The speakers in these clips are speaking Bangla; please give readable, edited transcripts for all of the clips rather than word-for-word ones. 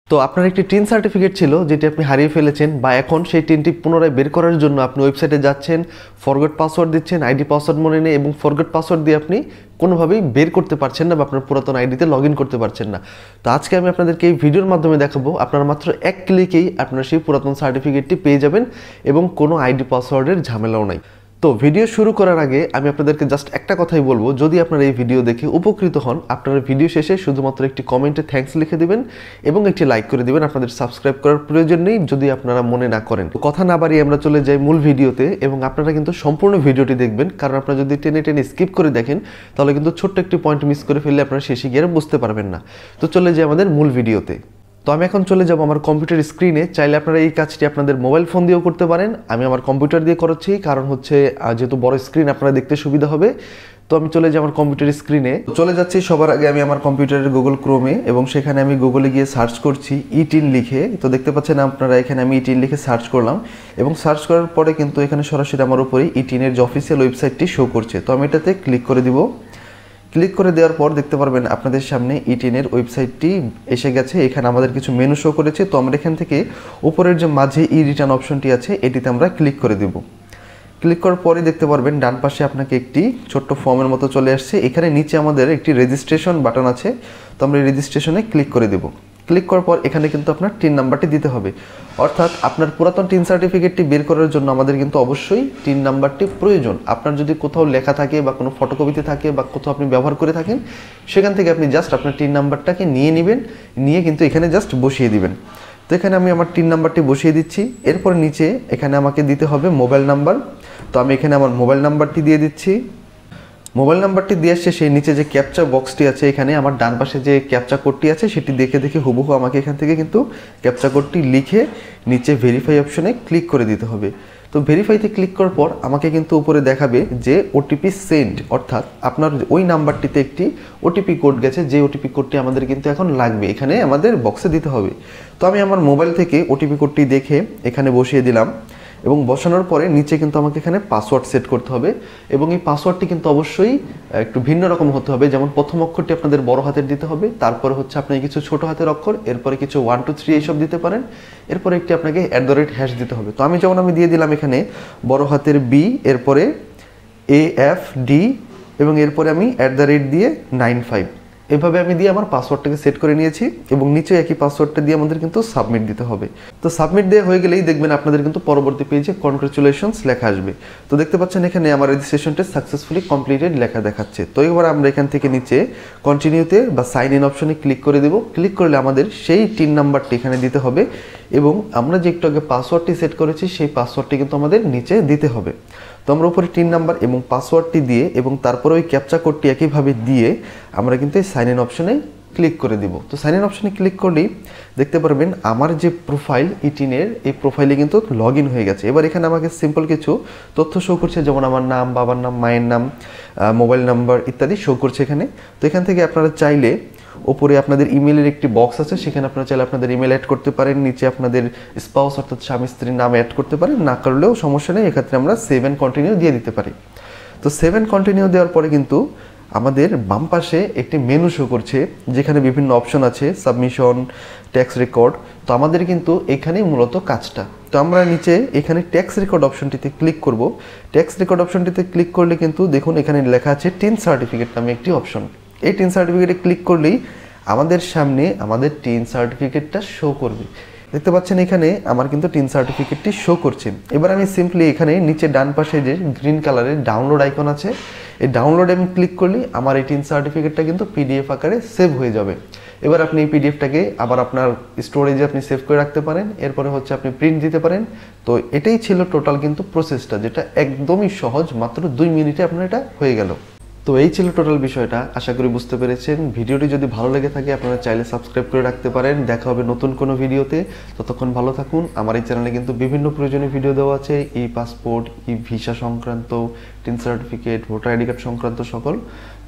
তো আপনার একটি টিন সার্টিফিকেট ছিল যেটি আপনি হারিয়ে ফেলেছেন বা এখন সেই টিনটি পুনরায় বের করার জন্য আপনি ওয়েবসাইটে যাচ্ছেন, ফরগট পাসওয়ার্ড দিচ্ছেন, আইডি পাসওয়ার্ড মনে নেই এবং ফরগট পাসওয়ার্ড দিয়ে আপনি কোনোভাবেই বের করতে পারছেন না বা আপনার পুরাতন আইডিতে লগ ইন করতে পারছেন না। তো আজকে আমি আপনাদেরকে এই ভিডিওর মাধ্যমে দেখাবো আপনারা মাত্র এক ক্লিকেই আপনারা সেই পুরাতন সার্টিফিকেটটি পেয়ে যাবেন এবং কোনো আইডি পাসওয়ার্ডের ঝামেলাও নাই। তো ভিডিও শুরু করার আগে আমি আপনাদেরকে জাস্ট একটা কথাই বলবো, যদি আপনারা এই ভিডিও দেখে উপকৃত হন আপনারা ভিডিও শেষে শুধুমাত্র একটি কমেন্টে থ্যাঙ্কস লিখে দিবেন এবং একটি লাইক করে দিবেন। আপনাদের সাবস্ক্রাইব করার প্রয়োজন নেই যদি আপনারা মনে না করেন। তো কথা না বাড়িয়ে আমরা চলে যাই মূল ভিডিওতে এবং আপনারা কিন্তু সম্পূর্ণ ভিডিওটি দেখবেন, কারণ আপনারা যদি টেনে টেনে স্কিপ করে দেখেন তাহলে কিন্তু ছোট্ট একটি পয়েন্ট মিস করে ফেললে আপনারা শেষে গিয়ে বুঝতে পারবেন না। তো চলে যাই আমাদের মূল ভিডিওতে। তো আমি এখন চলে যাব আমার কম্পিউটার স্ক্রিনে। চাইলে আপনারা এই কাজটি আপনাদের মোবাইল ফোন দিয়েও করতে পারেন, আমি আমার কম্পিউটার দিয়ে করেছি কারণ হচ্ছে যেহেতু বড় স্ক্রিন আপনারা দেখতে সুবিধা হবে। তো আমি চলে যাই আমার কম্পিউটার স্ক্রিনে। চলে যাচ্ছি সবার আগে আমি আমার কম্পিউটারের গুগল ক্রোমে এবং সেখানে আমি গুগলে গিয়ে সার্চ করছি ইটিন লিখে। তো দেখতে পাচ্ছেন আপনারা এখানে আমি ইটিন লিখে সার্চ করলাম এবং সার্চ করার পরে কিন্তু এখানে সরাসরি আমার উপরে ইটিনের যে অফিসিয়াল ওয়েবসাইটটি শো করছে। তো আমি এটাতে ক্লিক করে দিব। ক্লিক করে দেওয়ার পর দেখতে পারবেন আপনাদের সামনে ইটিনের ওয়েবসাইটটি এসে গেছে। এখানে আমাদের কিছু মেনু শো করেছে। তো আমরা এখান থেকে উপরের যে মাঝে ই রিটার্ন অপশনটি আছে এটিতে আমরা ক্লিক করে দেব। ক্লিক করার পরে দেখতে পারবেন ডান পাশে আপনাকে একটি ছোট্ট ফর্মের মতো চলে আসছে। এখানে নিচে আমাদের একটি রেজিস্ট্রেশন বাটন আছে। তো আমরা এই রেজিস্ট্রেশনে ক্লিক করে দেব। ক্লিক করার পর এখানে কিন্তু আপনার টিন নাম্বারটি দিতে হবে, অর্থাৎ আপনার পুরাতন টিন সার্টিফিকেটটি বের করার জন্য আমাদের কিন্তু অবশ্যই টিন নাম্বারটি প্রয়োজন। আপনার যদি কোথাও লেখা থাকে বা কোনো ফটোকপিতে থাকে বা কোথাও আপনি ব্যবহার করে থাকেন সেখান থেকে আপনি জাস্ট আপনার টিন নাম্বারটাকে নিয়ে নেবেন, নিয়ে কিন্তু এখানে জাস্ট বসিয়ে দিবেন। তো এখানে আমি আমার টিন নাম্বারটি বসিয়ে দিচ্ছি। এরপর নিচে এখানে আমাকে দিতে হবে মোবাইল নাম্বার। তো আমি এখানে আমার মোবাইল নাম্বারটি দিয়ে দিচ্ছি। মোবাইল নাম্বারটি দিয়ে শেষে নিচে যে ক্যাপচা বক্সটি আছে এখানে আমার ডান পাশে যে ক্যাপচা কোডটি আছে সেটি দেখে দেখে হুবহু আমাকে এখান থেকে কিন্তু ক্যাপচা কোডটি লিখে নিচে ভেরিফাই অপশনে ক্লিক করে দিতে হবে। তো ভেরিফাইতে ক্লিক করার পর আমাকে কিন্তু উপরে দেখাবে যে ওটিপি সেন্ড, অর্থাৎ আপনার ওই নাম্বারটিতে একটি ওটিপি কোড গেছে, যে ওটিপি কোডটি আমাদের কিন্তু এখন লাগবে এখানে আমাদের বক্সে দিতে হবে। তো আমি আমার মোবাইল থেকে ওটিপি কোডটি দেখে এখানে বসিয়ে দিলাম এবং বসানোর পরে নিচে কিন্তু আমাকে এখানে পাসওয়ার্ড সেট করতে হবে এবং এই পাসওয়ার্ডটি কিন্তু অবশ্যই একটু ভিন্ন রকম হতে হবে। যেমন প্রথম অক্ষরটি আপনাদের বড় হাতের দিতে হবে, তারপরে হচ্ছে আপনি কিছু ছোট হাতের অক্ষর, এরপরে কিছু 1 2 3 এইসব দিতে পারেন, এরপরে একটি আপনাকে @# দিতে হবে। তো আমি যেমন দিয়ে দিলাম এখানে বড় হাতের বি, এরপরে AFD এবং এরপরে আমি দিয়ে 95 এভাবে আমি দিয়ে আমার পাসওয়ার্ডটাকে সেট করে নিয়েছি এবং নিচে একই পাসওয়ার্ডটা দিয়ে আমাদের কিন্তু সাবমিট দিতে হবে। তো সাবমিট দেওয়া হয়ে গেলেই দেখবেন আপনাদের কিন্তু পরবর্তী পেজে কনগ্রাচুলেশনস লেখা আসবে। তো দেখতে পাচ্ছেন এখানে আমার রেজিস্ট্রেশনটা সাকসেসফুলি কমপ্লিটেড লেখা দেখাচ্ছে। তো এবার আমরা এখান থেকে নিচে কন্টিনিউতে বা সাইন ইন অপশনে ক্লিক করে দেব। ক্লিক করলে আমাদের সেই টিন নাম্বারটি এখানে দিতে হবে এবং আমরা যে একটু আগে পাসওয়ার্ডটি সেট করেছি সেই পাসওয়ার্ডটি কিন্তু আমাদের নিচে দিতে হবে। তো আমরা উপরে টিন নাম্বার এবং পাসওয়ার্ডটি দিয়ে এবং তারপরে ওই ক্যাপচা কোডটি একইভাবে দিয়ে আমরা কিন্তু এই সাইন ইন অপশনে ক্লিক করে দিব। তো সাইন ইন অপশনে ক্লিক করলেই দেখতে পারবেন আমার যে প্রোফাইল ইটিনের এই প্রোফাইলে কিন্তু লগ ইন হয়ে গেছে। এবার এখানে আমাকে সিম্পল কিছু তথ্য শো করছে, যেমন আমার নাম, বাবার নাম, মায়ের নাম, মোবাইল নাম্বার ইত্যাদি শো করছে এখানে। তো এখান থেকে আপনারা চাইলে ওপরে আপনাদের ইমেলের একটি বক্স আছে, সেখানে আপনারা চাইলে আপনাদের ইমেল অ্যাড করতে পারেন, নিচে আপনাদের স্পাউস অর্থাৎ স্বামী স্ত্রীর নাম অ্যাড করতে পারেন, না করলেও সমস্যা নেই, এক্ষেত্রে আমরা সেভ অ্যান্ড কন্টিনিউ দিয়ে দিতে পারি। তো সেভ অ্যান্ড কন্টিনিউ দেওয়ার পরে কিন্তু আমাদের বাম পাশে একটি মেনু শো করছে যেখানে বিভিন্ন অপশন আছে, সাবমিশন, ট্যাক্স রেকর্ড। তো আমাদের কিন্তু এখানেই মূলত কাজটা। তো আমরা নিচে এখানে ট্যাক্স রেকর্ড অপশনটিতে ক্লিক করব। ট্যাক্স রেকর্ড অপশনটিতে ক্লিক করলে কিন্তু দেখুন এখানে লেখা আছে টিন সার্টিফিকেট নামে একটি অপশন। এই টিন সার্টিফিকেটে ক্লিক করলেই আমাদের সামনে আমাদের টিন সার্টিফিকেটটা শো করবে। দেখতে পাচ্ছেন এখানে আমার কিন্তু টিন সার্টিফিকেটটি শো করছে। এবার আমি সিম্পলি এখানে নিচে ডান পাশে যে গ্রিন কালারের ডাউনলোড আইকন আছে, এই ডাউনলোডে আমি ক্লিক করলেই আমার এই টিন সার্টিফিকেটটা কিন্তু PDF আকারে সেভ হয়ে যাবে। এবার আপনি এই PDFটাকে আবার আপনার স্টোরেজে আপনি সেভ করে রাখতে পারেন, এরপরে হচ্ছে আপনি প্রিন্ট দিতে পারেন। তো এটাই ছিল টোটাল কিন্তু প্রসেসটা, যেটা একদমই সহজ, মাত্র 2 মিনিটে আপনার এটা হয়ে গেল। তো এই ছিল টোটাল বিষয়টা, আশা করি বুঝতে পেরেছেন। ভিডিওটি যদি ভালো লেগে থাকে আপনারা চাইলে সাবস্ক্রাইব করে রাখতে পারেন। দেখা হবে নতুন কোনো ভিডিওতে, ততক্ষণ ভালো থাকুন। আমার এই চ্যানেলে কিন্তু বিভিন্ন প্রয়োজনীয় ভিডিও দেওয়া আছে, পাসপোর্ট, ভিসা সংক্রান্ত, tin certificate, voter ID card সংক্রান্ত সকল।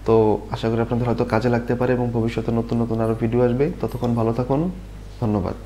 তো আশা করি আপনাদের হয়তো কাজে লাগতে পারে এবং ভবিষ্যতে নতুন নতুন আরও ভিডিও আসবে। ততক্ষণ ভালো থাকুন, ধন্যবাদ।